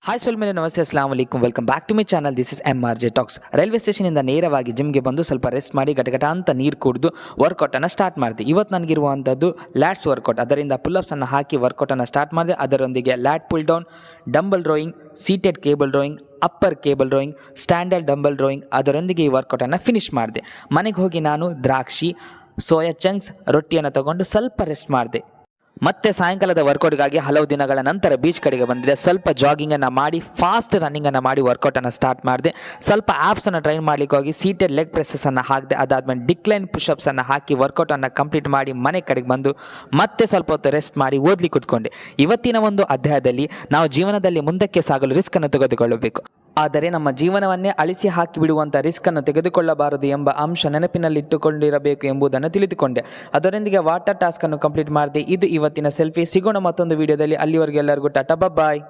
Hi ಸೊಲ್ಮೇಲೆ ನಮಸ್ತೆ ಅಸ್ಲಾಂ ವಲೈಕುಮ್ welcome back to my channel. This is MRJ talks. Railway ಸ್ಟೇಷನಿಂದ ನೇರವಾಗಿ ಜಿಮ್ಗೆ ಬಂದು ಸ್ವಲ್ಪ ರೆಸ್ಟ್ ಮಾಡಿ ಗಟಗಟ ಅಂತ ನೀರು ಕುಡಿದು ವರ್ಕೌಟನ್ನು ಸ್ಟಾರ್ಟ್ ಮಾಡಿದೆ. ಇವತ್ತು ನನಗಿರುವಂಥದ್ದು ಲ್ಯಾಟ್ಸ್ ವರ್ಕೌಟ್. ಅದರಿಂದ ಪುಲ್ಅಪ್ಸನ್ನು ಹಾಕಿ ವರ್ಕೌಟನ್ನು ಸ್ಟಾರ್ಟ್ ಮಾಡಿದೆ. ಅದರೊಂದಿಗೆ lat pull down, dumbbell rowing, seated cable rowing, upper cable rowing, standard dumbbell rowing, ಅದರೊಂದಿಗೆ ಈ ವರ್ಕೌಟನ್ನು ಫಿನಿಷ್ ಮಾಡಿದೆ. ಮನೆಗೆ ಹೋಗಿ ನಾನು ದ್ರಾಕ್ಷಿ, ಸೋಯಾ ಚಂಕ್ಸ್, ರೊಟ್ಟಿಯನ್ನು ತಗೊಂಡು ಸ್ವಲ್ಪ ರೆಸ್ಟ್ ಮಾಡಿದೆ. ಮತ್ತೆ ಸಾಯಂಕಾಲದ ವರ್ಕೌಟ್ಗಾಗಿ ಹಲವು ದಿನಗಳ ನಂತರ ಬೀಚ್ ಕಡೆಗೆ ಬಂದಿದೆ. ಸ್ವಲ್ಪ ಜಾಗಿಂಗನ್ನು ಮಾಡಿ ಫಾಸ್ಟ್ ರನ್ನಿಂಗನ್ನು ಮಾಡಿ ವರ್ಕೌಟನ್ನು ಸ್ಟಾರ್ಟ್ ಮಾಡಿದೆ. ಸ್ವಲ್ಪ ಆ್ಯಪ್ಸನ್ನು ಟ್ರೈನ್ ಮಾಡಲಿಕ್ಕೆ ಹೋಗಿ ಸೀಟೆಡ್ ಲೆಗ್ ಪ್ರೆಸಸ್ಸನ್ನು ಹಾಕಿದೆ. ಅದಾದಮೇಲೆ ಡಿಕ್ಲೈನ್ ಪುಷಪ್ಸನ್ನು ಹಾಕಿ ವರ್ಕೌಟನ್ನು ಕಂಪ್ಲೀಟ್ ಮಾಡಿ ಮನೆ ಕಡೆಗೆ ಬಂದು ಮತ್ತೆ ಸ್ವಲ್ಪ ಹೊತ್ತು ರೆಸ್ಟ್ ಮಾಡಿ ಓದಲಿಕ್ಕೆ ಕೂತ್ಕೊಂಡೆ. ಇವತ್ತಿನ ಒಂದು ಅಧ್ಯಾಯದಲ್ಲಿ ನಾವು ಜೀವನದಲ್ಲಿ ಮುಂದಕ್ಕೆ ಸಾಗಲು ರಿಸ್ಕನ್ನು ತೆಗೆದುಕೊಳ್ಳಬೇಕು, ಆದರೆ ನಮ್ಮ ಜೀವನವನ್ನೇ ಅಳಿಸಿ ಹಾಕಿಬಿಡುವಂಥ ರಿಸ್ಕನ್ನು ತೆಗೆದುಕೊಳ್ಳಬಾರದು ಎಂಬ ಅಂಶ ನೆನಪಿನಲ್ಲಿಟ್ಟುಕೊಂಡಿರಬೇಕು ಎಂಬುದನ್ನು ತಿಳಿದುಕೊಂಡೆ. ಅದರೊಂದಿಗೆ ವಾಟರ್ ಟಾಸ್ಕನ್ನು ಕಂಪ್ಲೀಟ್ ಮಾಡಿದೆ. ಇದು ಇವತ್ತಿನ ಸೆಲ್ಫಿ. ಸಿಗೋಣ ಮತ್ತೊಂದು ವಿಡಿಯೋದಲ್ಲಿ. ಅಲ್ಲಿವರೆಗೂ ಎಲ್ಲರಿಗೂ ಟಾಟಾ, ಬಾಯ್.